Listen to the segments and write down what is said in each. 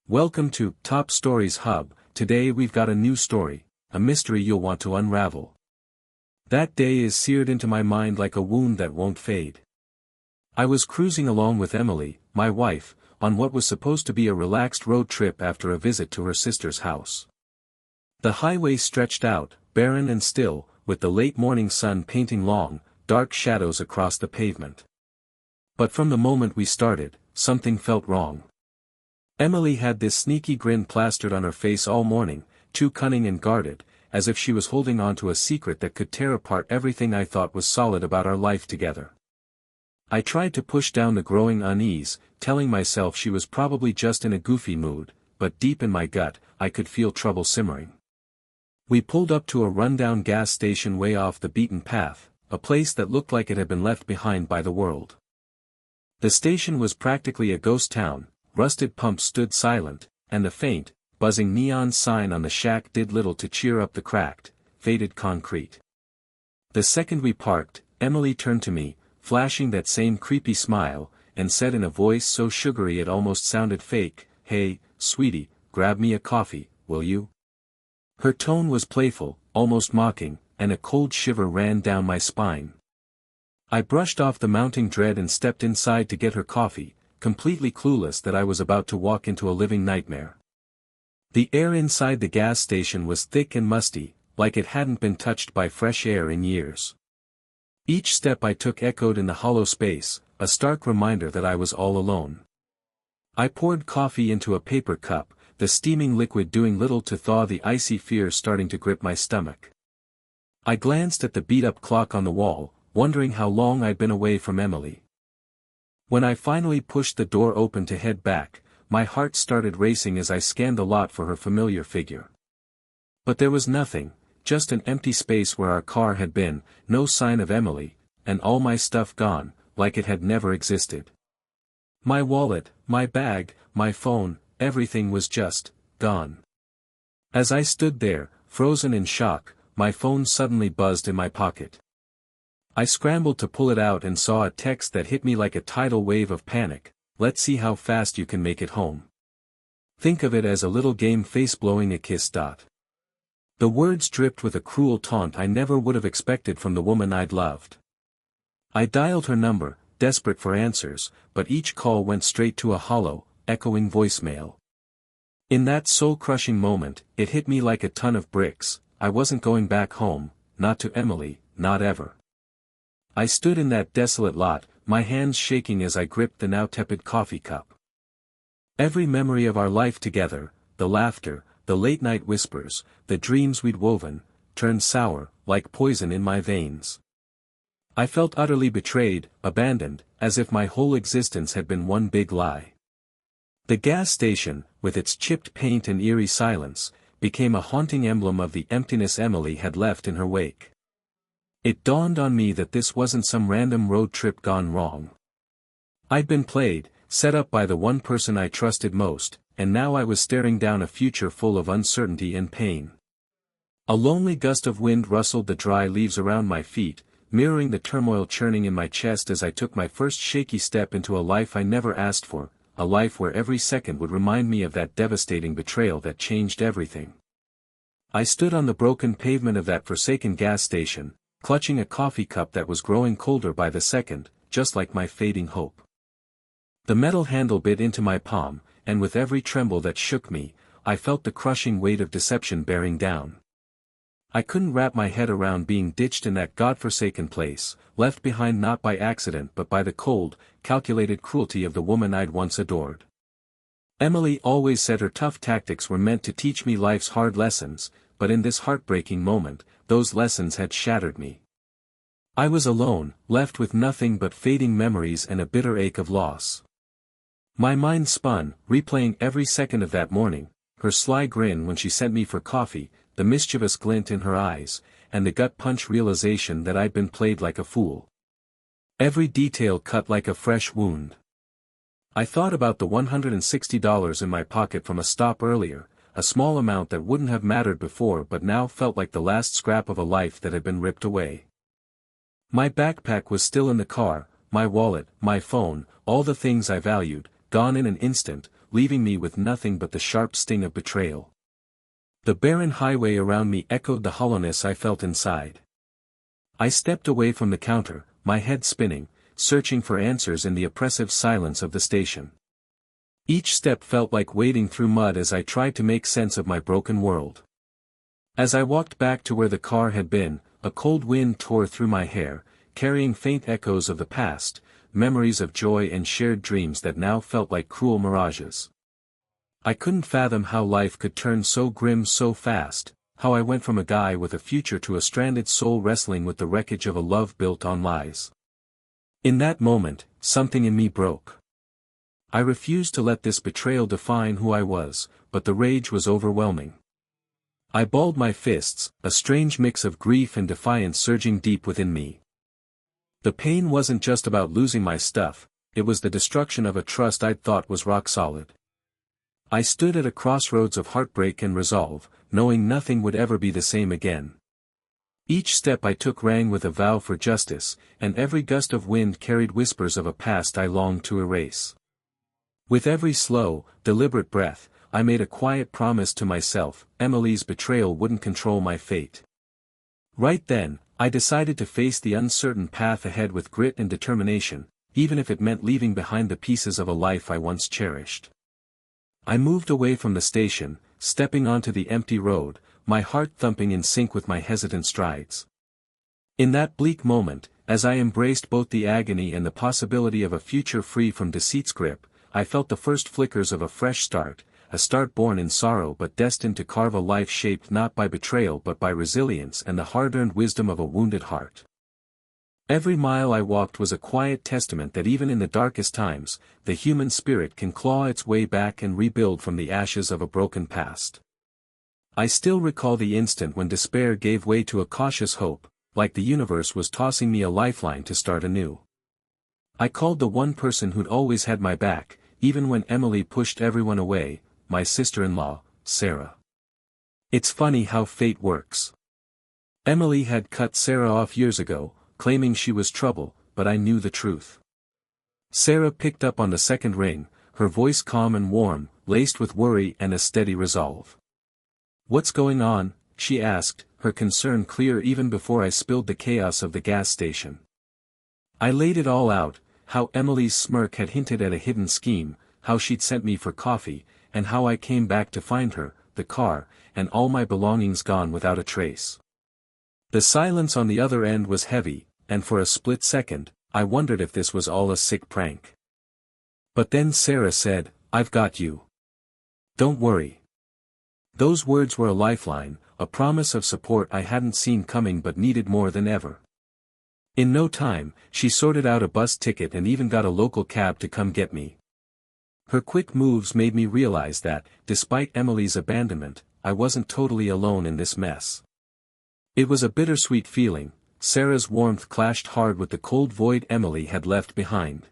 Welcome to Top Stories Hub. Today we've got a new story, a mystery you'll want to unravel. That day is seared into my mind like a wound that won't fade. I was cruising along with Emily, my wife, on what was supposed to be a relaxed road trip after a visit to her sister's house. The highway stretched out, barren and still, with the late morning sun painting long, dark shadows across the pavement. But from the moment we started, something felt wrong. Emily had this sneaky grin plastered on her face all morning, too cunning and guarded, as if she was holding on to a secret that could tear apart everything I thought was solid about our life together. I tried to push down the growing unease, telling myself she was probably just in a goofy mood, but deep in my gut, I could feel trouble simmering. We pulled up to a rundown gas station way off the beaten path, a place that looked like it had been left behind by the world. The station was practically a ghost town. Rusted pumps stood silent, and the faint, buzzing neon sign on the shack did little to cheer up the cracked, faded concrete. The second we parked, Emily turned to me, flashing that same creepy smile, and said in a voice so sugary it almost sounded fake, "Hey, sweetie, grab me a coffee, will you?" Her tone was playful, almost mocking, and a cold shiver ran down my spine. I brushed off the mounting dread and stepped inside to get her coffee, completely clueless that I was about to walk into a living nightmare. The air inside the gas station was thick and musty, like it hadn't been touched by fresh air in years. Each step I took echoed in the hollow space, a stark reminder that I was all alone. I poured coffee into a paper cup, the steaming liquid doing little to thaw the icy fear starting to grip my stomach. I glanced at the beat-up clock on the wall, wondering how long I'd been away from Emily. When I finally pushed the door open to head back, my heart started racing as I scanned the lot for her familiar figure. But there was nothing, just an empty space where our car had been, no sign of Emily, and all my stuff gone, like it had never existed. My wallet, my bag, my phone, everything was just gone. As I stood there, frozen in shock, my phone suddenly buzzed in my pocket. I scrambled to pull it out and saw a text that hit me like a tidal wave of panic. "Let's see how fast you can make it home. Think of it as a little game, face blowing a kiss. The words dripped with a cruel taunt I never would have expected from the woman I'd loved. I dialed her number, desperate for answers, but each call went straight to a hollow, echoing voicemail. In that soul-crushing moment, it hit me like a ton of bricks. I wasn't going back home, not to Emily, not ever. I stood in that desolate lot, my hands shaking as I gripped the now tepid coffee cup. Every memory of our life together, the laughter, the late-night whispers, the dreams we'd woven, turned sour, like poison in my veins. I felt utterly betrayed, abandoned, as if my whole existence had been one big lie. The gas station, with its chipped paint and eerie silence, became a haunting emblem of the emptiness Emily had left in her wake. It dawned on me that this wasn't some random road trip gone wrong. I'd been played, set up by the one person I trusted most, and now I was staring down a future full of uncertainty and pain. A lonely gust of wind rustled the dry leaves around my feet, mirroring the turmoil churning in my chest as I took my first shaky step into a life I never asked for, a life where every second would remind me of that devastating betrayal that changed everything. I stood on the broken pavement of that forsaken gas station, clutching a coffee cup that was growing colder by the second, just like my fading hope. The metal handle bit into my palm, and with every tremble that shook me, I felt the crushing weight of deception bearing down. I couldn't wrap my head around being ditched in that godforsaken place, left behind not by accident but by the cold, calculated cruelty of the woman I'd once adored. Emily always said her tough tactics were meant to teach me life's hard lessons, but in this heartbreaking moment, those lessons had shattered me. I was alone, left with nothing but fading memories and a bitter ache of loss. My mind spun, replaying every second of that morning, her sly grin when she sent me for coffee, the mischievous glint in her eyes, and the gut-punch realization that I'd been played like a fool. Every detail cut like a fresh wound. I thought about the $160 in my pocket from a stop earlier, a small amount that wouldn't have mattered before but now felt like the last scrap of a life that had been ripped away. My backpack was still in the car, my wallet, my phone, all the things I valued, gone in an instant, leaving me with nothing but the sharp sting of betrayal. The barren highway around me echoed the hollowness I felt inside. I stepped away from the counter, my head spinning, searching for answers in the oppressive silence of the station. Each step felt like wading through mud as I tried to make sense of my broken world. As I walked back to where the car had been, a cold wind tore through my hair, carrying faint echoes of the past, memories of joy and shared dreams that now felt like cruel mirages. I couldn't fathom how life could turn so grim so fast, how I went from a guy with a future to a stranded soul wrestling with the wreckage of a love built on lies. In that moment, something in me broke. I refused to let this betrayal define who I was, but the rage was overwhelming. I balled my fists, a strange mix of grief and defiance surging deep within me. The pain wasn't just about losing my stuff, it was the destruction of a trust I'd thought was rock solid. I stood at a crossroads of heartbreak and resolve, knowing nothing would ever be the same again. Each step I took rang with a vow for justice, and every gust of wind carried whispers of a past I longed to erase. With every slow, deliberate breath, I made a quiet promise to myself: Emily's betrayal wouldn't control my fate. Right then, I decided to face the uncertain path ahead with grit and determination, even if it meant leaving behind the pieces of a life I once cherished. I moved away from the station, stepping onto the empty road, my heart thumping in sync with my hesitant strides. In that bleak moment, as I embraced both the agony and the possibility of a future free from deceit's grip, I felt the first flickers of a fresh start, a start born in sorrow but destined to carve a life shaped not by betrayal but by resilience and the hard-earned wisdom of a wounded heart. Every mile I walked was a quiet testament that even in the darkest times, the human spirit can claw its way back and rebuild from the ashes of a broken past. I still recall the instant when despair gave way to a cautious hope, like the universe was tossing me a lifeline to start anew. I called the one person who'd always had my back, even when Emily pushed everyone away, my sister-in-law, Sarah. It's funny how fate works. Emily had cut Sarah off years ago, claiming she was trouble, but I knew the truth. Sarah picked up on the second ring, her voice calm and warm, laced with worry and a steady resolve. "What's going on?" she asked, her concern clear even before I spilled the chaos of the gas station. I laid it all out, how Emily's smirk had hinted at a hidden scheme, how she'd sent me for coffee, and how I came back to find her, the car, and all my belongings gone without a trace. The silence on the other end was heavy, and for a split second, I wondered if this was all a sick prank. But then Sarah said, "I've got you. Don't worry." Those words were a lifeline, a promise of support I hadn't seen coming but needed more than ever. In no time, she sorted out a bus ticket and even got a local cab to come get me. Her quick moves made me realize that, despite Emily's abandonment, I wasn't totally alone in this mess. It was a bittersweet feeling. Sarah's warmth clashed hard with the cold void Emily had left behind.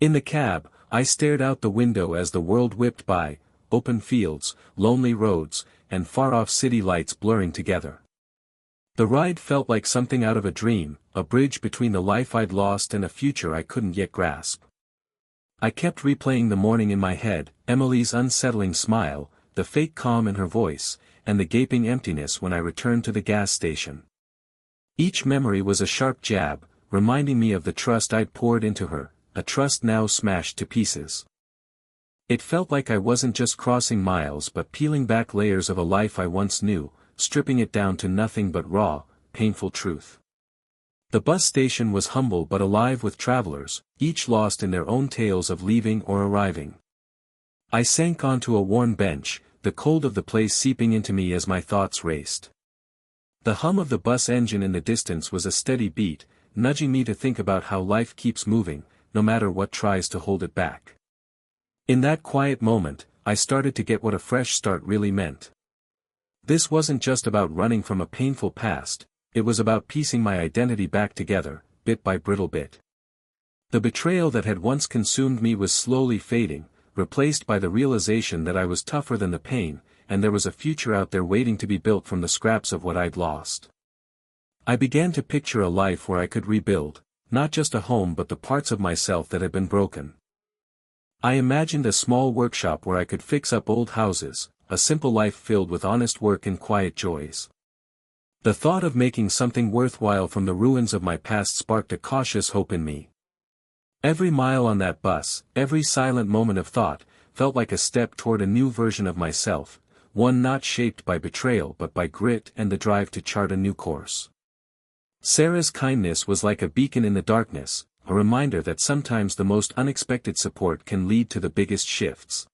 In the cab, I stared out the window as the world whipped by, open fields, lonely roads, and far-off city lights blurring together. The ride felt like something out of a dream, a bridge between the life I'd lost and a future I couldn't yet grasp. I kept replaying the morning in my head, Emily's unsettling smile, the fake calm in her voice, and the gaping emptiness when I returned to the gas station. Each memory was a sharp jab, reminding me of the trust I'd poured into her, a trust now smashed to pieces. It felt like I wasn't just crossing miles but peeling back layers of a life I once knew, stripping it down to nothing but raw, painful truth. The bus station was humble but alive with travelers, each lost in their own tales of leaving or arriving. I sank onto a worn bench, the cold of the place seeping into me as my thoughts raced. The hum of the bus engine in the distance was a steady beat, nudging me to think about how life keeps moving, no matter what tries to hold it back. In that quiet moment, I started to get what a fresh start really meant. This wasn't just about running from a painful past, it was about piecing my identity back together, bit by brittle bit. The betrayal that had once consumed me was slowly fading, replaced by the realization that I was tougher than the pain, and there was a future out there waiting to be built from the scraps of what I'd lost. I began to picture a life where I could rebuild, not just a home but the parts of myself that had been broken. I imagined a small workshop where I could fix up old houses, a simple life filled with honest work and quiet joys. The thought of making something worthwhile from the ruins of my past sparked a cautious hope in me. Every mile on that bus, every silent moment of thought, felt like a step toward a new version of myself, one not shaped by betrayal but by grit and the drive to chart a new course. Sarah's kindness was like a beacon in the darkness, a reminder that sometimes the most unexpected support can lead to the biggest shifts.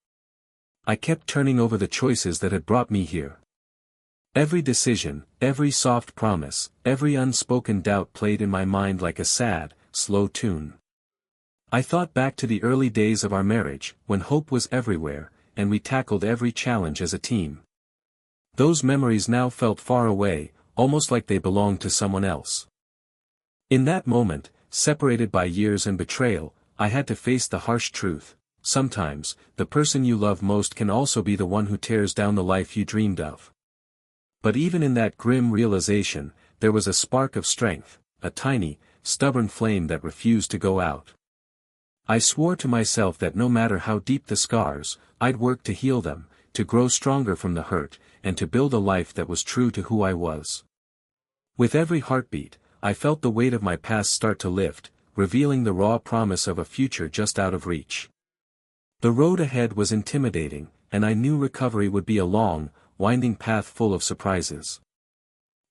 I kept turning over the choices that had brought me here. Every decision, every soft promise, every unspoken doubt played in my mind like a sad, slow tune. I thought back to the early days of our marriage, when hope was everywhere, and we tackled every challenge as a team. Those memories now felt far away, almost like they belonged to someone else. In that moment, separated by years and betrayal, I had to face the harsh truth. Sometimes, the person you love most can also be the one who tears down the life you dreamed of. But even in that grim realization, there was a spark of strength, a tiny, stubborn flame that refused to go out. I swore to myself that no matter how deep the scars, I'd work to heal them, to grow stronger from the hurt, and to build a life that was true to who I was. With every heartbeat, I felt the weight of my past start to lift, revealing the raw promise of a future just out of reach. The road ahead was intimidating, and I knew recovery would be a long, winding path full of surprises.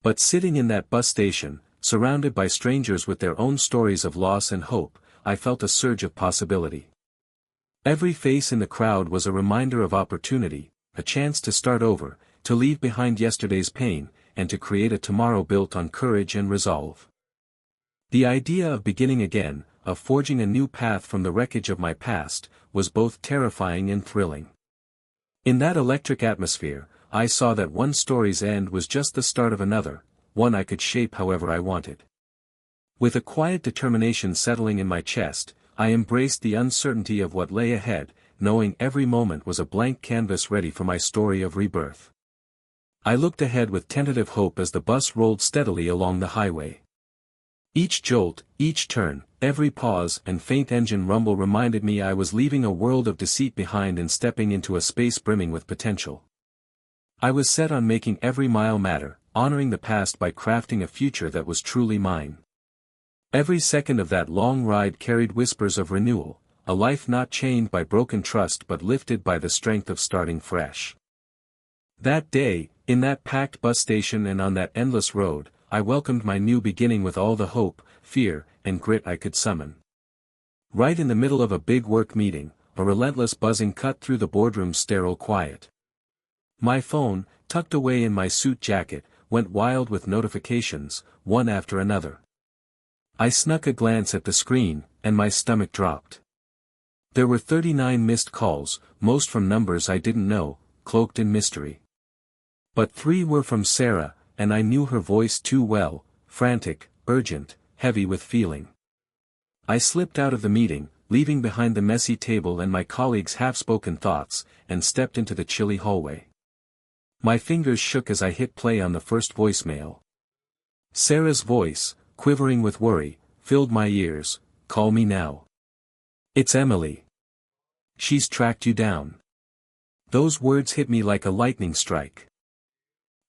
But sitting in that bus station, surrounded by strangers with their own stories of loss and hope, I felt a surge of possibility. Every face in the crowd was a reminder of opportunity, a chance to start over, to leave behind yesterday's pain, and to create a tomorrow built on courage and resolve. The idea of beginning again, of forging a new path from the wreckage of my past, was both terrifying and thrilling. In that electric atmosphere, I saw that one story's end was just the start of another, one I could shape however I wanted. With a quiet determination settling in my chest, I embraced the uncertainty of what lay ahead, knowing every moment was a blank canvas ready for my story of rebirth. I looked ahead with tentative hope as the bus rolled steadily along the highway. Each jolt, each turn, every pause and faint engine rumble reminded me I was leaving a world of deceit behind and stepping into a space brimming with potential. I was set on making every mile matter, honoring the past by crafting a future that was truly mine. Every second of that long ride carried whispers of renewal, a life not chained by broken trust but lifted by the strength of starting fresh. That day, in that packed bus station and on that endless road, I welcomed my new beginning with all the hope, fear, and grit I could summon. Right in the middle of a big work meeting, a relentless buzzing cut through the boardroom's sterile quiet. My phone, tucked away in my suit jacket, went wild with notifications, one after another. I snuck a glance at the screen, and my stomach dropped. There were 39 missed calls, most from numbers I didn't know, cloaked in mystery. But 3 were from Sarah, and I knew her voice too well, frantic, urgent, heavy with feeling. I slipped out of the meeting, leaving behind the messy table and my colleagues' half-spoken thoughts, and stepped into the chilly hallway. My fingers shook as I hit play on the first voicemail. Sarah's voice, quivering with worry, filled my ears. "Call me now. It's Emily. She's tracked you down." Those words hit me like a lightning strike.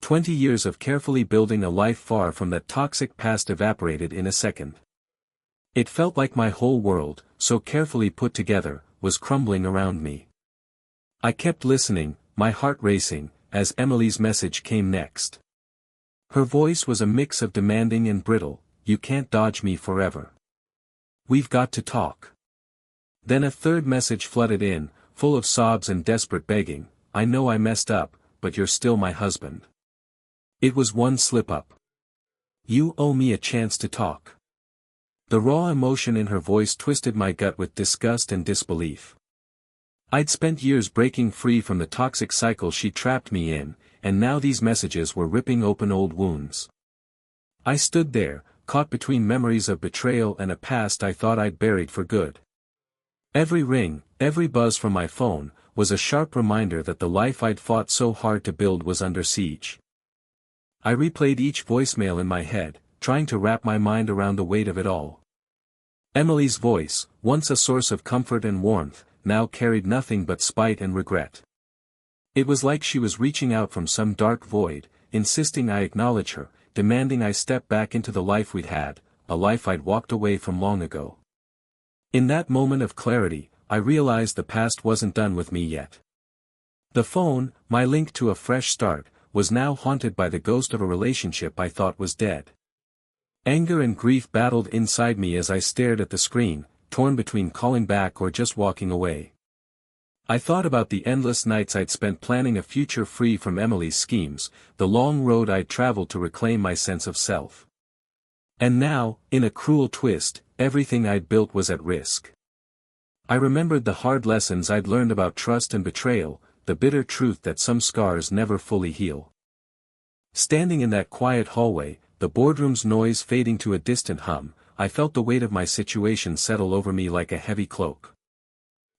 20 years of carefully building a life far from that toxic past evaporated in a second. It felt like my whole world, so carefully put together, was crumbling around me. I kept listening, my heart racing, as Emily's message came next. Her voice was a mix of demanding and brittle. "You can't dodge me forever. We've got to talk." Then a third message flooded in, full of sobs and desperate begging. "I know I messed up, but you're still my husband. It was one slip-up. You owe me a chance to talk." The raw emotion in her voice twisted my gut with disgust and disbelief. I'd spent years breaking free from the toxic cycle she trapped me in, and now these messages were ripping open old wounds. I stood there, caught between memories of betrayal and a past I thought I'd buried for good. Every ring, every buzz from my phone, was a sharp reminder that the life I'd fought so hard to build was under siege. I replayed each voicemail in my head, trying to wrap my mind around the weight of it all. Emily's voice, once a source of comfort and warmth, now carried nothing but spite and regret. It was like she was reaching out from some dark void, insisting I acknowledge her, demanding I step back into the life we'd had, a life I'd walked away from long ago. In that moment of clarity, I realized the past wasn't done with me yet. The phone, my link to a fresh start, was now haunted by the ghost of a relationship I thought was dead. Anger and grief battled inside me as I stared at the screen, torn between calling back or just walking away. I thought about the endless nights I'd spent planning a future free from Emily's schemes, the long road I'd traveled to reclaim my sense of self. And now, in a cruel twist, everything I'd built was at risk. I remembered the hard lessons I'd learned about trust and betrayal, the bitter truth that some scars never fully heal. Standing in that quiet hallway, the boardroom's noise fading to a distant hum, I felt the weight of my situation settle over me like a heavy cloak.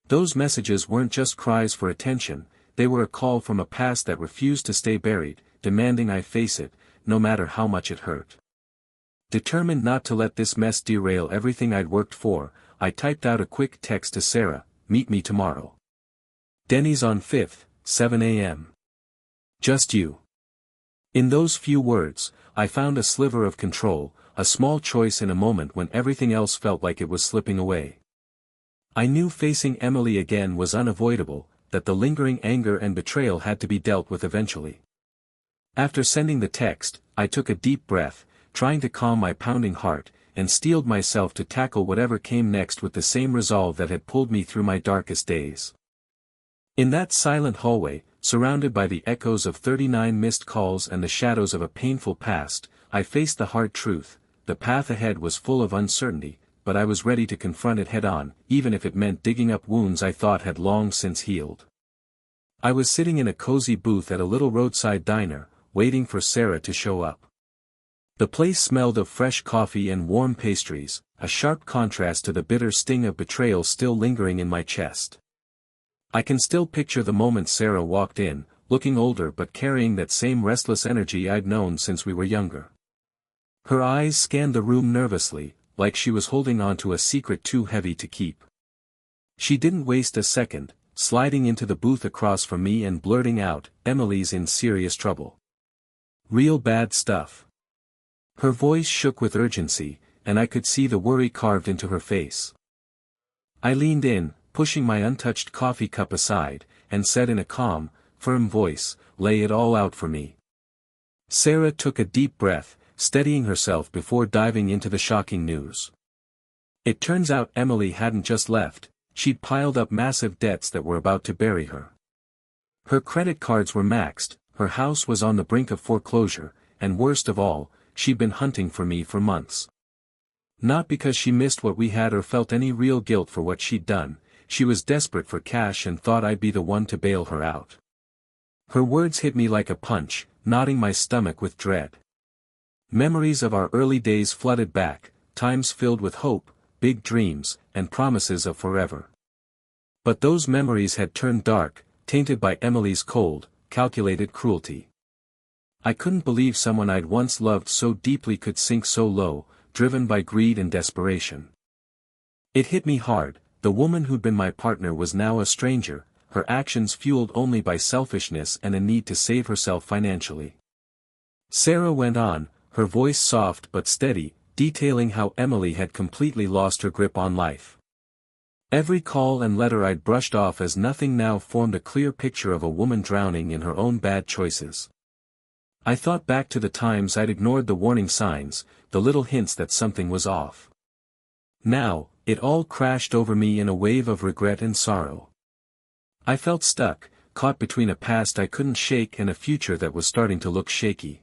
Those messages weren't just cries for attention, they were a call from a past that refused to stay buried, demanding I face it, no matter how much it hurt. Determined not to let this mess derail everything I'd worked for, I typed out a quick text to Sarah, "Meet me tomorrow. Denny's on 5th, 7 a.m. Just you." In those few words, I found a sliver of control, a small choice in a moment when everything else felt like it was slipping away. I knew facing Emily again was unavoidable, that the lingering anger and betrayal had to be dealt with eventually. After sending the text, I took a deep breath, trying to calm my pounding heart, and steeled myself to tackle whatever came next with the same resolve that had pulled me through my darkest days. In that silent hallway, surrounded by the echoes of 39 missed calls and the shadows of a painful past, I faced the hard truth. The path ahead was full of uncertainty, but I was ready to confront it head-on, even if it meant digging up wounds I thought had long since healed. I was sitting in a cozy booth at a little roadside diner, waiting for Sarah to show up. The place smelled of fresh coffee and warm pastries, a sharp contrast to the bitter sting of betrayal still lingering in my chest. I can still picture the moment Sarah walked in, looking older but carrying that same restless energy I'd known since we were younger. Her eyes scanned the room nervously, like she was holding on to a secret too heavy to keep. She didn't waste a second, sliding into the booth across from me and blurting out, "Emily's in serious trouble. Real bad stuff." Her voice shook with urgency, and I could see the worry carved into her face. I leaned in, pushing my untouched coffee cup aside, and said in a calm, firm voice, "Lay it all out for me." Sarah took a deep breath, steadying herself before diving into the shocking news. It turns out Emily hadn't just left, she'd piled up massive debts that were about to bury her. Her credit cards were maxed, her house was on the brink of foreclosure, and worst of all, she'd been hunting for me for months. Not because she missed what we had or felt any real guilt for what she'd done, she was desperate for cash and thought I'd be the one to bail her out. Her words hit me like a punch, knotting my stomach with dread. Memories of our early days flooded back, times filled with hope, big dreams, and promises of forever. But those memories had turned dark, tainted by Emily's cold, calculated cruelty. I couldn't believe someone I'd once loved so deeply could sink so low, driven by greed and desperation. It hit me hard, the woman who'd been my partner was now a stranger, her actions fueled only by selfishness and a need to save herself financially. Sarah went on, her voice soft but steady, detailing how Emily had completely lost her grip on life. Every call and letter I'd brushed off as nothing now formed a clear picture of a woman drowning in her own bad choices. I thought back to the times I'd ignored the warning signs, the little hints that something was off. Now, it all crashed over me in a wave of regret and sorrow. I felt stuck, caught between a past I couldn't shake and a future that was starting to look shaky.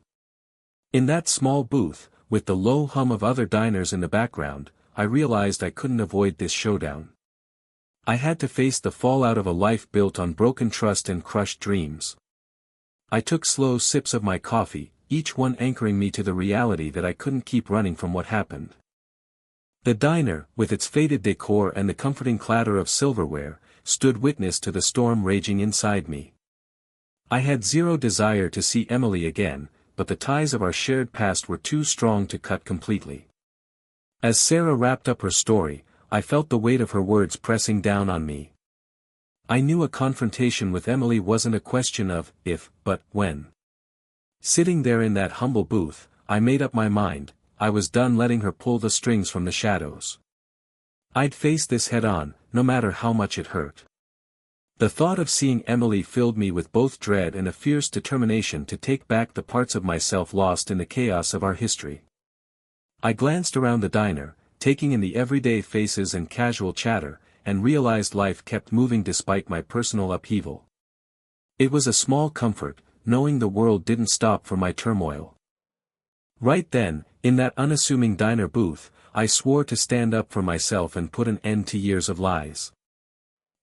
In that small booth, with the low hum of other diners in the background, I realized I couldn't avoid this showdown. I had to face the fallout of a life built on broken trust and crushed dreams. I took slow sips of my coffee, each one anchoring me to the reality that I couldn't keep running from what happened. The diner, with its faded decor and the comforting clatter of silverware, stood witness to the storm raging inside me. I had zero desire to see Emily again, but the ties of our shared past were too strong to cut completely. As Sarah wrapped up her story, I felt the weight of her words pressing down on me. I knew a confrontation with Emily wasn't a question of if, but when. Sitting there in that humble booth, I made up my mind, I was done letting her pull the strings from the shadows. I'd face this head on, no matter how much it hurt. The thought of seeing Emily filled me with both dread and a fierce determination to take back the parts of myself lost in the chaos of our history. I glanced around the diner, taking in the everyday faces and casual chatter, and realized life kept moving despite my personal upheaval. It was a small comfort, knowing the world didn't stop for my turmoil. Right then, in that unassuming diner booth, I swore to stand up for myself and put an end to years of lies.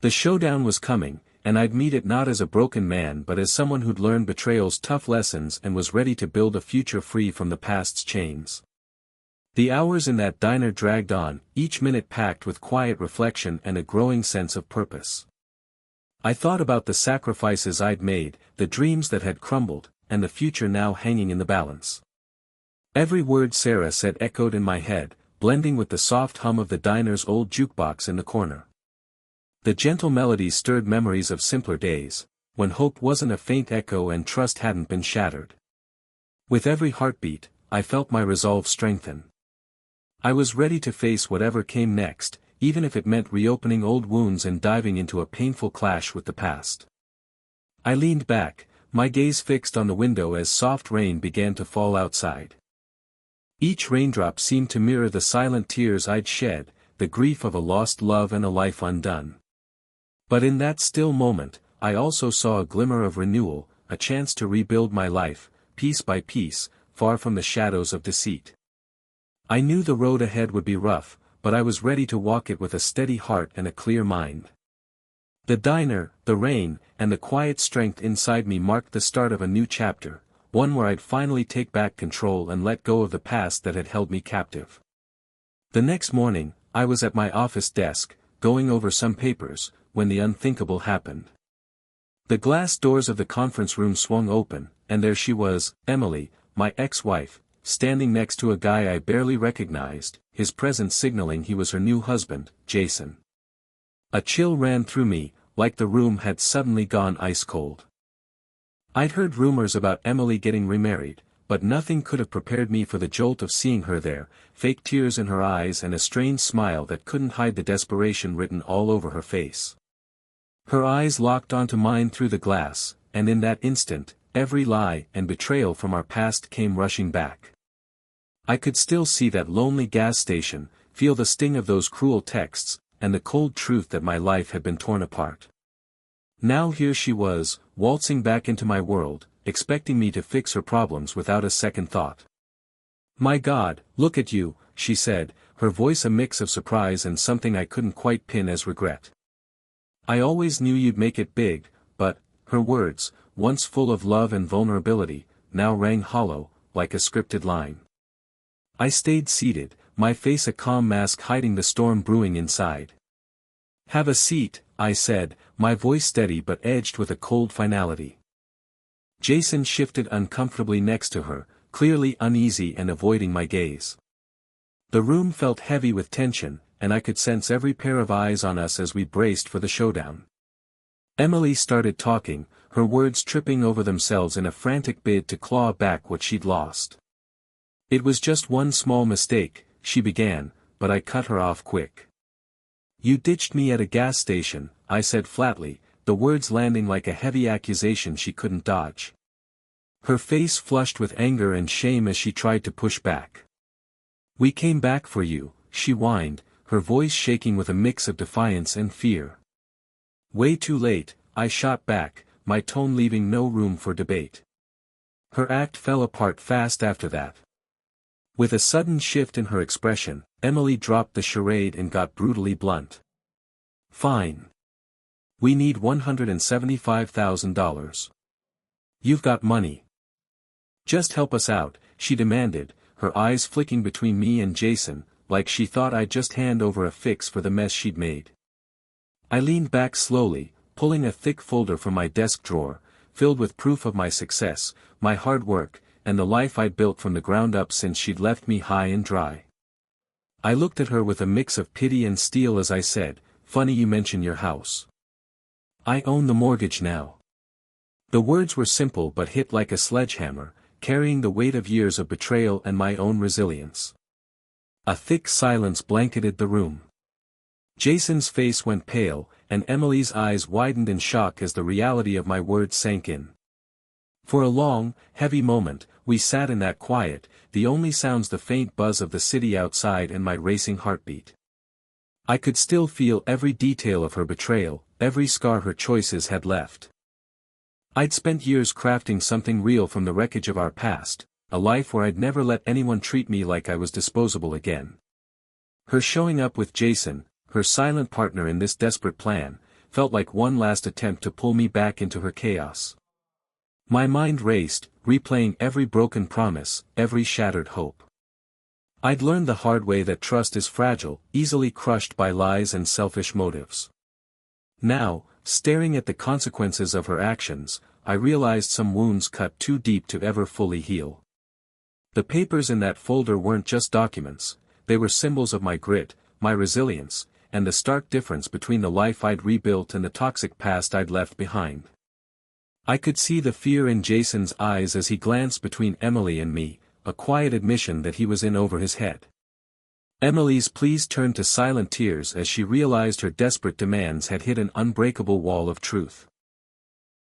The showdown was coming, and I'd meet it not as a broken man but as someone who'd learned betrayal's tough lessons and was ready to build a future free from the past's chains. The hours in that diner dragged on, each minute packed with quiet reflection and a growing sense of purpose. I thought about the sacrifices I'd made, the dreams that had crumbled, and the future now hanging in the balance. Every word Sarah said echoed in my head, blending with the soft hum of the diner's old jukebox in the corner. The gentle melodies stirred memories of simpler days, when hope wasn't a faint echo and trust hadn't been shattered. With every heartbeat, I felt my resolve strengthen. I was ready to face whatever came next, even if it meant reopening old wounds and diving into a painful clash with the past. I leaned back, my gaze fixed on the window as soft rain began to fall outside. Each raindrop seemed to mirror the silent tears I'd shed, the grief of a lost love and a life undone. But in that still moment, I also saw a glimmer of renewal, a chance to rebuild my life, piece by piece, far from the shadows of deceit. I knew the road ahead would be rough, but I was ready to walk it with a steady heart and a clear mind. The diner, the rain, and the quiet strength inside me marked the start of a new chapter, one where I'd finally take back control and let go of the past that had held me captive. The next morning, I was at my office desk, going over some papers, when the unthinkable happened. The glass doors of the conference room swung open, and there she was, Emily, my ex-wife, standing next to a guy I barely recognized, his presence signaling he was her new husband, Jason. A chill ran through me, like the room had suddenly gone ice cold. I'd heard rumors about Emily getting remarried, but nothing could have prepared me for the jolt of seeing her there, fake tears in her eyes and a strange smile that couldn't hide the desperation written all over her face. Her eyes locked onto mine through the glass, and in that instant, every lie and betrayal from our past came rushing back. I could still see that lonely gas station, feel the sting of those cruel texts, and the cold truth that my life had been torn apart. Now here she was, waltzing back into my world, expecting me to fix her problems without a second thought. "My God, look at you," she said, her voice a mix of surprise and something I couldn't quite pin as regret. "I always knew you'd make it big," but, her words, once full of love and vulnerability, now rang hollow, like a scripted line. I stayed seated, my face a calm mask hiding the storm brewing inside. "Have a seat," I said, my voice steady but edged with a cold finality. Jason shifted uncomfortably next to her, clearly uneasy and avoiding my gaze. The room felt heavy with tension, and I could sense every pair of eyes on us as we braced for the showdown. Emily started talking, her words tripping over themselves in a frantic bid to claw back what she'd lost. "It was just one small mistake," she began, but I cut her off quick. "You ditched me at a gas station," I said flatly, the words landing like a heavy accusation she couldn't dodge. Her face flushed with anger and shame as she tried to push back. "We came back for you," she whined, her voice shaking with a mix of defiance and fear. "Way too late," I shot back, my tone leaving no room for debate. Her act fell apart fast after that. With a sudden shift in her expression, Emily dropped the charade and got brutally blunt. "Fine. We need $175,000. You've got money. Just help us out," she demanded, her eyes flicking between me and Jason, like she thought I'd just hand over a fix for the mess she'd made. I leaned back slowly, pulling a thick folder from my desk drawer, filled with proof of my success, my hard work, and the life I'd built from the ground up since she'd left me high and dry. I looked at her with a mix of pity and steel as I said, "Funny you mention your house. I own the mortgage now. The words were simple but hit like a sledgehammer, carrying the weight of years of betrayal and my own resilience. A thick silence blanketed the room. Jason's face went pale, and Emily's eyes widened in shock as the reality of my words sank in. For a long, heavy moment, we sat in that quiet, the only sounds the faint buzz of the city outside and my racing heartbeat. I could still feel every detail of her betrayal, every scar her choices had left. I'd spent years crafting something real from the wreckage of our past, a life where I'd never let anyone treat me like I was disposable again. Her showing up with Jason, her silent partner in this desperate plan, felt like one last attempt to pull me back into her chaos. My mind raced, replaying every broken promise, every shattered hope. I'd learned the hard way that trust is fragile, easily crushed by lies and selfish motives. Now, staring at the consequences of her actions, I realized some wounds cut too deep to ever fully heal. The papers in that folder weren't just documents, they were symbols of my grit, my resilience, and the stark difference between the life I'd rebuilt and the toxic past I'd left behind. I could see the fear in Jason's eyes as he glanced between Emily and me, a quiet admission that he was in over his head. Emily's pleas turned to silent tears as she realized her desperate demands had hit an unbreakable wall of truth.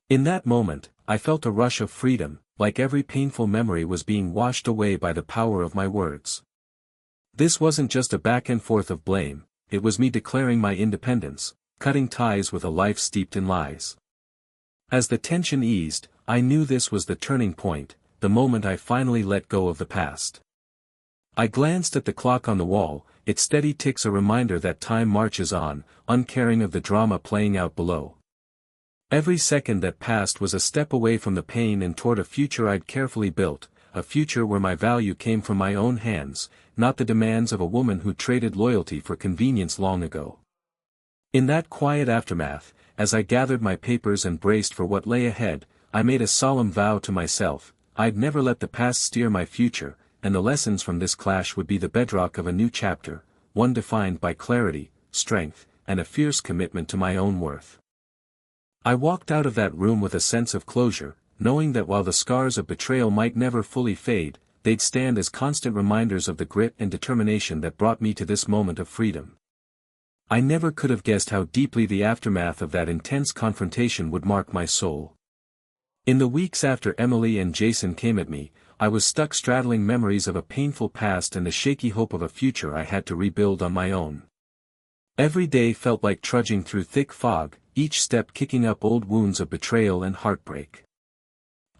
In that moment, I felt a rush of freedom, like every painful memory was being washed away by the power of my words. This wasn't just a back and forth of blame, it was me declaring my independence, cutting ties with a life steeped in lies. As the tension eased, I knew this was the turning point, the moment I finally let go of the past. I glanced at the clock on the wall, its steady ticks a reminder that time marches on, uncaring of the drama playing out below. Every second that passed was a step away from the pain and toward a future I'd carefully built, a future where my value came from my own hands, not the demands of a woman who traded loyalty for convenience long ago. In that quiet aftermath, as I gathered my papers and braced for what lay ahead, I made a solemn vow to myself, I'd never let the past steer my future, and the lessons from this clash would be the bedrock of a new chapter, one defined by clarity, strength, and a fierce commitment to my own worth. I walked out of that room with a sense of closure, knowing that while the scars of betrayal might never fully fade, they'd stand as constant reminders of the grit and determination that brought me to this moment of freedom. I never could have guessed how deeply the aftermath of that intense confrontation would mark my soul. In the weeks after Emily and Jason came at me, I was stuck straddling memories of a painful past and the shaky hope of a future I had to rebuild on my own. Every day felt like trudging through thick fog, each step kicking up old wounds of betrayal and heartbreak.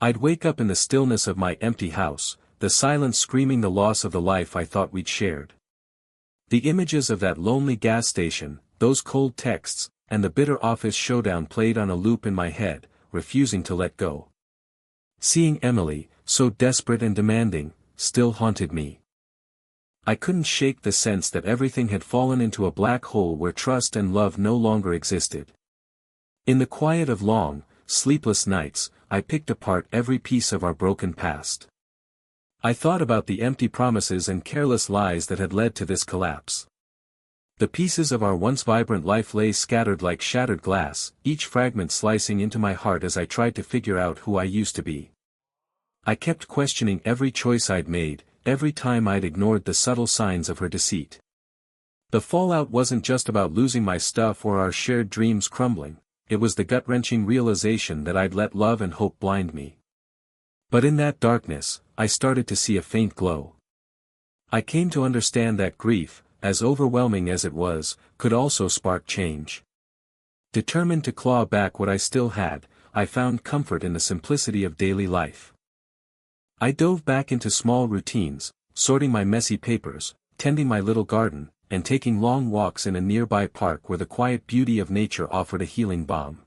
I'd wake up in the stillness of my empty house, the silence screaming the loss of the life I thought we'd shared. The images of that lonely gas station, those cold texts, and the bitter office showdown played on a loop in my head, refusing to let go. Seeing Emily, so desperate and demanding, still haunted me. I couldn't shake the sense that everything had fallen into a black hole where trust and love no longer existed. In the quiet of long, sleepless nights, I picked apart every piece of our broken past. I thought about the empty promises and careless lies that had led to this collapse. The pieces of our once vibrant life lay scattered like shattered glass, each fragment slicing into my heart as I tried to figure out who I used to be. I kept questioning every choice I'd made, every time I'd ignored the subtle signs of her deceit. The fallout wasn't just about losing my stuff or our shared dreams crumbling, it was the gut-wrenching realization that I'd let love and hope blind me. But in that darkness, I started to see a faint glow. I came to understand that grief, as overwhelming as it was, could also spark change. Determined to claw back what I still had, I found comfort in the simplicity of daily life. I dove back into small routines, sorting my messy papers, tending my little garden, and taking long walks in a nearby park where the quiet beauty of nature offered a healing balm.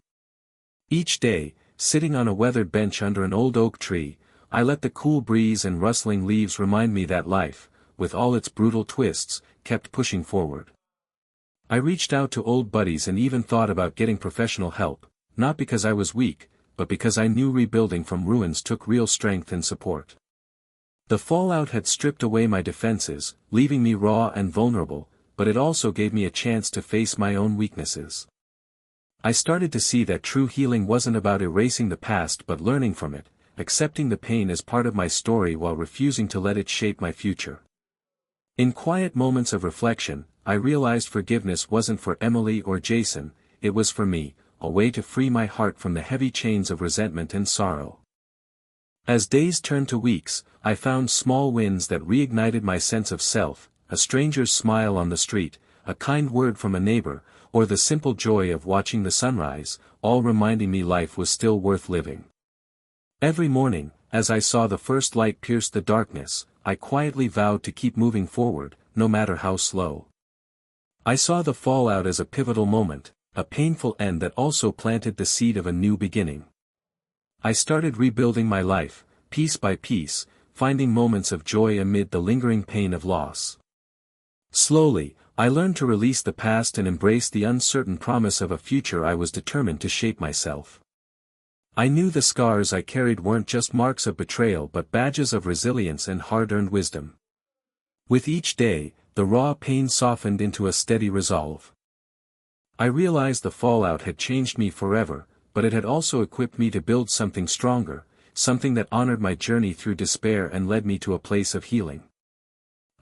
Each day, sitting on a weathered bench under an old oak tree, I let the cool breeze and rustling leaves remind me that life, with all its brutal twists, kept pushing forward. I reached out to old buddies and even thought about getting professional help, not because I was weak, but because I knew rebuilding from ruins took real strength and support. The fallout had stripped away my defenses, leaving me raw and vulnerable, but it also gave me a chance to face my own weaknesses. I started to see that true healing wasn't about erasing the past but learning from it, accepting the pain as part of my story while refusing to let it shape my future. In quiet moments of reflection, I realized forgiveness wasn't for Emily or Jason, it was for me, a way to free my heart from the heavy chains of resentment and sorrow. As days turned to weeks, I found small wins that reignited my sense of self, a stranger's smile on the street, a kind word from a neighbor, or the simple joy of watching the sunrise, all reminding me life was still worth living. Every morning, as I saw the first light pierce the darkness, I quietly vowed to keep moving forward, no matter how slow. I saw the fallout as a pivotal moment, a painful end that also planted the seed of a new beginning. I started rebuilding my life, piece by piece, finding moments of joy amid the lingering pain of loss. Slowly, I learned to release the past and embrace the uncertain promise of a future I was determined to shape myself. I knew the scars I carried weren't just marks of betrayal but badges of resilience and hard-earned wisdom. With each day, the raw pain softened into a steady resolve. I realized the fallout had changed me forever, but it had also equipped me to build something stronger, something that honored my journey through despair and led me to a place of healing.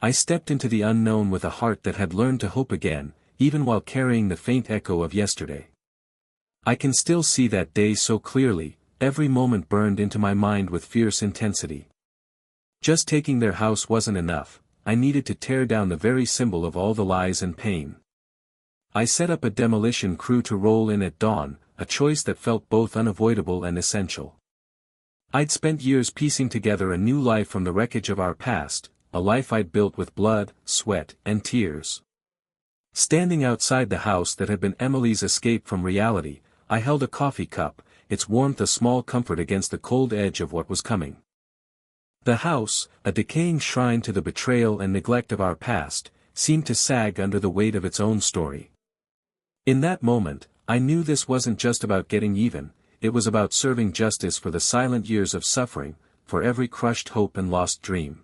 I stepped into the unknown with a heart that had learned to hope again, even while carrying the faint echo of yesterday. I can still see that day so clearly, every moment burned into my mind with fierce intensity. Just taking their house wasn't enough, I needed to tear down the very symbol of all the lies and pain. I set up a demolition crew to roll in at dawn, a choice that felt both unavoidable and essential. I'd spent years piecing together a new life from the wreckage of our past, a life I'd built with blood, sweat, and tears. Standing outside the house that had been Emily's escape from reality, I held a coffee cup, its warmth a small comfort against the cold edge of what was coming. The house, a decaying shrine to the betrayal and neglect of our past, seemed to sag under the weight of its own story. In that moment, I knew this wasn't just about getting even, it was about serving justice for the silent years of suffering, for every crushed hope and lost dream.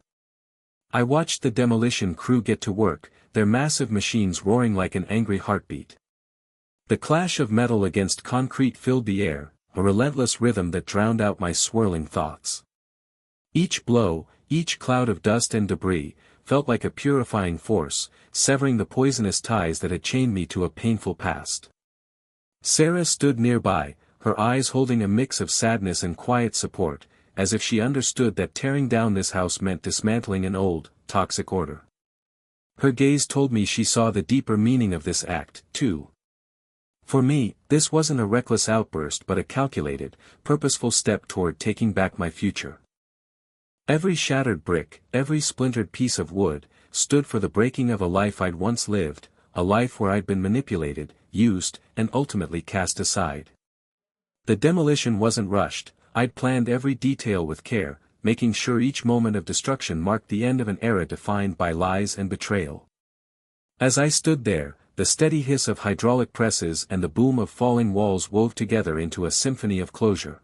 I watched the demolition crew get to work, their massive machines roaring like an angry heartbeat. The clash of metal against concrete filled the air, a relentless rhythm that drowned out my swirling thoughts. Each blow, each cloud of dust and debris, felt like a purifying force, severing the poisonous ties that had chained me to a painful past. Sarah stood nearby, her eyes holding a mix of sadness and quiet support, as if she understood that tearing down this house meant dismantling an old, toxic order. Her gaze told me she saw the deeper meaning of this act, too. For me, this wasn't a reckless outburst but a calculated, purposeful step toward taking back my future. Every shattered brick, every splintered piece of wood, stood for the breaking of a life I'd once lived, a life where I'd been manipulated, used, and ultimately cast aside. The demolition wasn't rushed, I'd planned every detail with care, making sure each moment of destruction marked the end of an era defined by lies and betrayal. As I stood there, the steady hiss of hydraulic presses and the boom of falling walls wove together into a symphony of closure.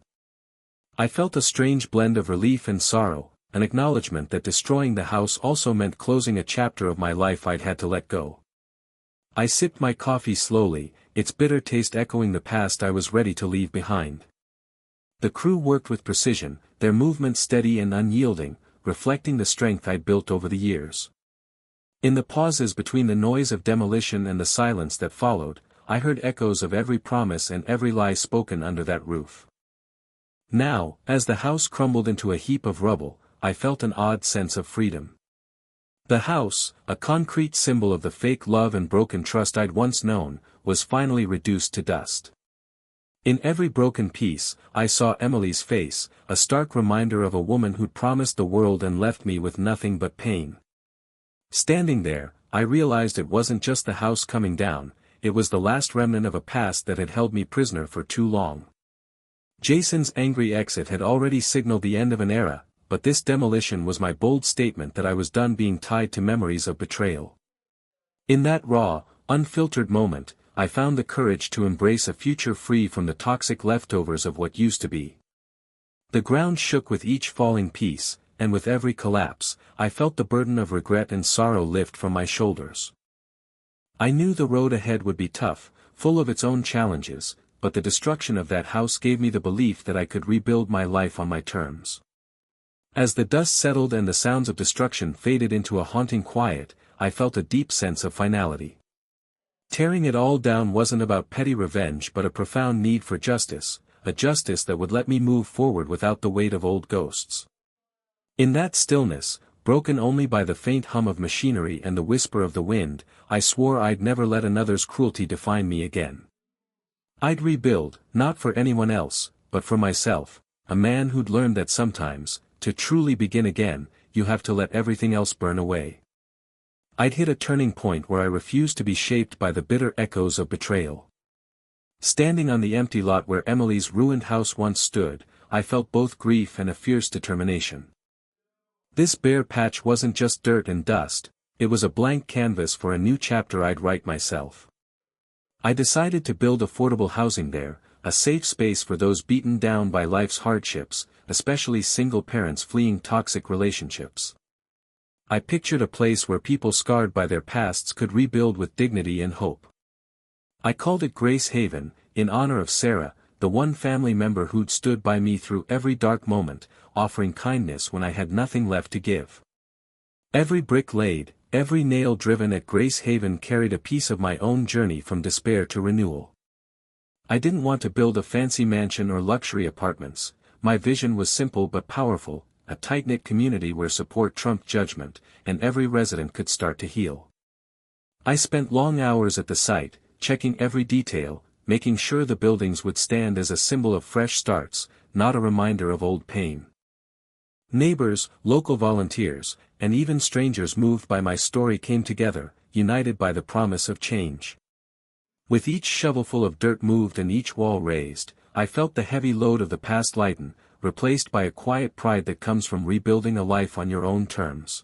I felt a strange blend of relief and sorrow, an acknowledgement that destroying the house also meant closing a chapter of my life I'd had to let go. I sipped my coffee slowly, its bitter taste echoing the past I was ready to leave behind. The crew worked with precision, their movements steady and unyielding, reflecting the strength I'd built over the years. In the pauses between the noise of demolition and the silence that followed, I heard echoes of every promise and every lie spoken under that roof. Now, as the house crumbled into a heap of rubble, I felt an odd sense of freedom. The house, a concrete symbol of the fake love and broken trust I'd once known, was finally reduced to dust. In every broken piece, I saw Emily's face, a stark reminder of a woman who'd promised the world and left me with nothing but pain. Standing there, I realized it wasn't just the house coming down, it was the last remnant of a past that had held me prisoner for too long. Jason's angry exit had already signaled the end of an era, but this demolition was my bold statement that I was done being tied to memories of betrayal. In that raw, unfiltered moment, I found the courage to embrace a future free from the toxic leftovers of what used to be. The ground shook with each falling piece, and with every collapse, I felt the burden of regret and sorrow lift from my shoulders. I knew the road ahead would be tough, full of its own challenges, but the destruction of that house gave me the belief that I could rebuild my life on my terms. As the dust settled and the sounds of destruction faded into a haunting quiet, I felt a deep sense of finality. Tearing it all down wasn't about petty revenge but a profound need for justice, a justice that would let me move forward without the weight of old ghosts. In that stillness, broken only by the faint hum of machinery and the whisper of the wind, I swore I'd never let another's cruelty define me again. I'd rebuild, not for anyone else, but for myself, a man who'd learned that sometimes, to truly begin again, you have to let everything else burn away. I'd hit a turning point where I refused to be shaped by the bitter echoes of betrayal. Standing on the empty lot where Emily's ruined house once stood, I felt both grief and a fierce determination. This bare patch wasn't just dirt and dust, it was a blank canvas for a new chapter I'd write myself. I decided to build affordable housing there, a safe space for those beaten down by life's hardships, especially single parents fleeing toxic relationships. I pictured a place where people scarred by their pasts could rebuild with dignity and hope. I called it Grace Haven, in honor of Sarah, the one family member who'd stood by me through every dark moment, offering kindness when I had nothing left to give. Every brick laid, every nail driven at Grace Haven carried a piece of my own journey from despair to renewal. I didn't want to build a fancy mansion or luxury apartments. My vision was simple but powerful, a tight-knit community where support trumped judgment, and every resident could start to heal. I spent long hours at the site, checking every detail, making sure the buildings would stand as a symbol of fresh starts, not a reminder of old pain. Neighbors, local volunteers, and even strangers moved by my story came together, united by the promise of change. With each shovelful of dirt moved and each wall raised, I felt the heavy load of the past lighten, replaced by a quiet pride that comes from rebuilding a life on your own terms.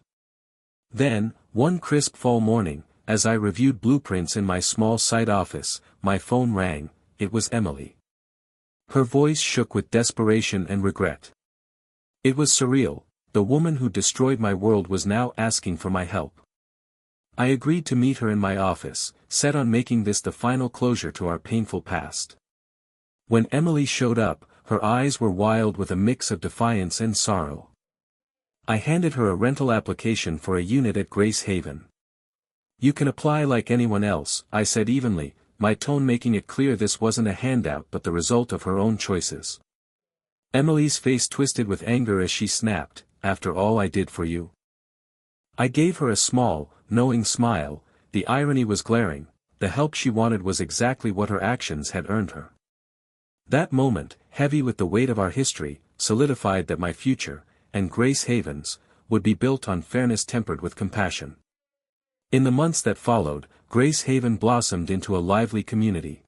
Then, one crisp fall morning, as I reviewed blueprints in my small site office, my phone rang. It was Emily. Her voice shook with desperation and regret. It was surreal, the woman who destroyed my world was now asking for my help. I agreed to meet her in my office, set on making this the final closure to our painful past. When Emily showed up, her eyes were wild with a mix of defiance and sorrow. I handed her a rental application for a unit at Grace Haven. "You can apply like anyone else," I said evenly, my tone making it clear this wasn't a handout but the result of her own choices. Emily's face twisted with anger as she snapped, "After all I did for you?" I gave her a small, knowing smile. The irony was glaring. The help she wanted was exactly what her actions had earned her. That moment, heavy with the weight of our history, solidified that my future, and Grace Haven's, would be built on fairness tempered with compassion. In the months that followed, Grace Haven blossomed into a lively community.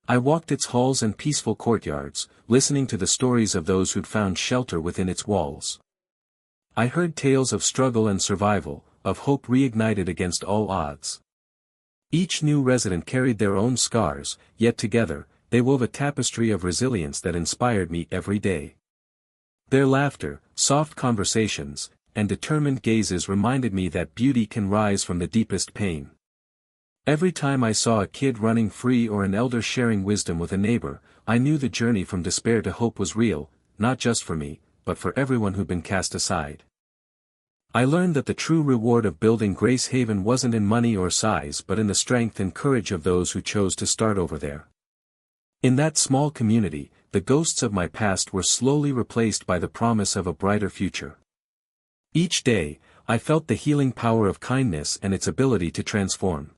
I walked its halls and peaceful courtyards, listening to the stories of those who'd found shelter within its walls. I heard tales of struggle and survival, of hope reignited against all odds. Each new resident carried their own scars, yet together, they wove a tapestry of resilience that inspired me every day. Their laughter, soft conversations, and determined gazes reminded me that beauty can rise from the deepest pain. Every time I saw a kid running free or an elder sharing wisdom with a neighbor, I knew the journey from despair to hope was real, not just for me, but for everyone who'd been cast aside. I learned that the true reward of building Grace Haven wasn't in money or size but in the strength and courage of those who chose to start over there. In that small community, the ghosts of my past were slowly replaced by the promise of a brighter future. Each day, I felt the healing power of kindness and its ability to transform.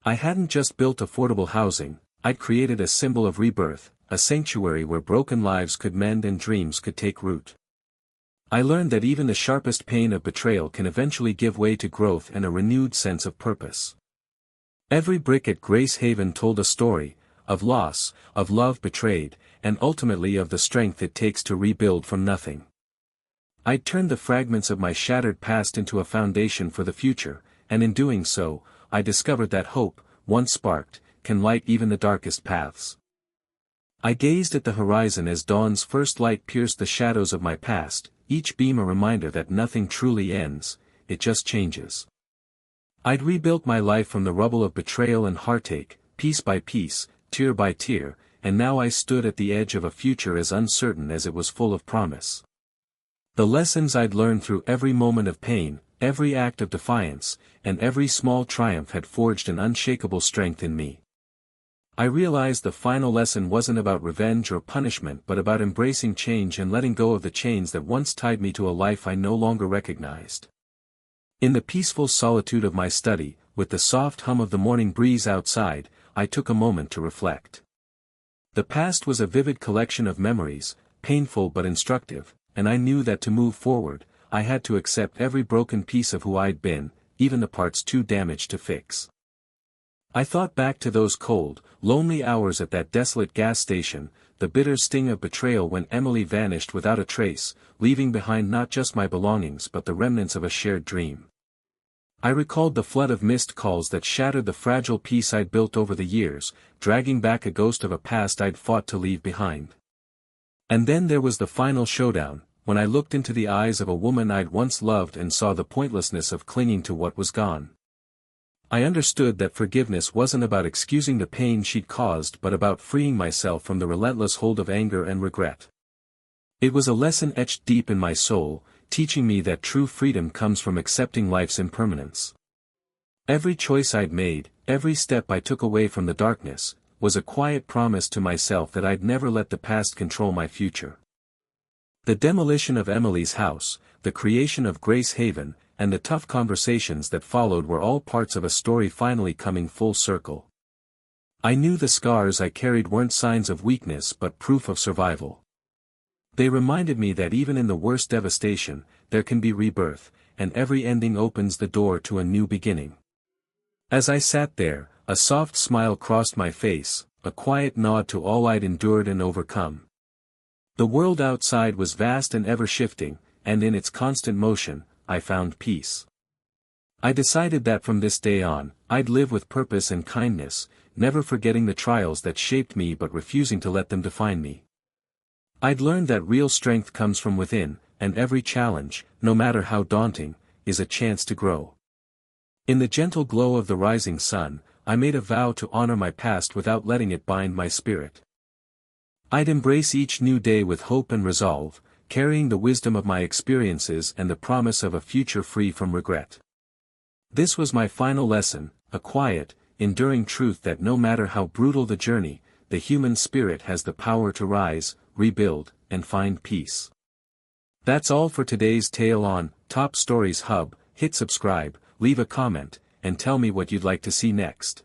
I hadn't just built affordable housing, I'd created a symbol of rebirth, a sanctuary where broken lives could mend and dreams could take root. I learned that even the sharpest pain of betrayal can eventually give way to growth and a renewed sense of purpose. Every brick at Grace Haven told a story, of loss, of love betrayed, and ultimately of the strength it takes to rebuild from nothing. I'd turned the fragments of my shattered past into a foundation for the future, and in doing so, I discovered that hope, once sparked, can light even the darkest paths. I gazed at the horizon as dawn's first light pierced the shadows of my past, each beam a reminder that nothing truly ends, it just changes. I'd rebuilt my life from the rubble of betrayal and heartache, piece by piece, tier by tier, and now I stood at the edge of a future as uncertain as it was full of promise. The lessons I'd learned through every moment of pain, every act of defiance, and every small triumph had forged an unshakable strength in me. I realized the final lesson wasn't about revenge or punishment but about embracing change and letting go of the chains that once tied me to a life I no longer recognized. In the peaceful solitude of my study, with the soft hum of the morning breeze outside, I took a moment to reflect. The past was a vivid collection of memories, painful but instructive, and I knew that to move forward, I had to accept every broken piece of who I'd been, even the parts too damaged to fix. I thought back to those cold, lonely hours at that desolate gas station, the bitter sting of betrayal when Emily vanished without a trace, leaving behind not just my belongings but the remnants of a shared dream. I recalled the flood of missed calls that shattered the fragile peace I'd built over the years, dragging back a ghost of a past I'd fought to leave behind. And then there was the final showdown, when I looked into the eyes of a woman I'd once loved and saw the pointlessness of clinging to what was gone. I understood that forgiveness wasn't about excusing the pain she'd caused but about freeing myself from the relentless hold of anger and regret. It was a lesson etched deep in my soul, teaching me that true freedom comes from accepting life's impermanence. Every choice I'd made, every step I took away from the darkness, was a quiet promise to myself that I'd never let the past control my future. The demolition of Emily's house, the creation of Grace Haven, and the tough conversations that followed were all parts of a story finally coming full circle. I knew the scars I carried weren't signs of weakness but proof of survival. They reminded me that even in the worst devastation, there can be rebirth, and every ending opens the door to a new beginning. As I sat there, a soft smile crossed my face, a quiet nod to all I'd endured and overcome. The world outside was vast and ever-shifting, and in its constant motion, I found peace. I decided that from this day on, I'd live with purpose and kindness, never forgetting the trials that shaped me but refusing to let them define me. I'd learned that real strength comes from within, and every challenge, no matter how daunting, is a chance to grow. In the gentle glow of the rising sun, I made a vow to honor my past without letting it bind my spirit. I'd embrace each new day with hope and resolve, carrying the wisdom of my experiences and the promise of a future free from regret. This was my final lesson, a quiet, enduring truth that no matter how brutal the journey, the human spirit has the power to rise, rebuild, and find peace. That's all for today's tale on Top Stories Hub. Hit subscribe, leave a comment, and tell me what you'd like to see next.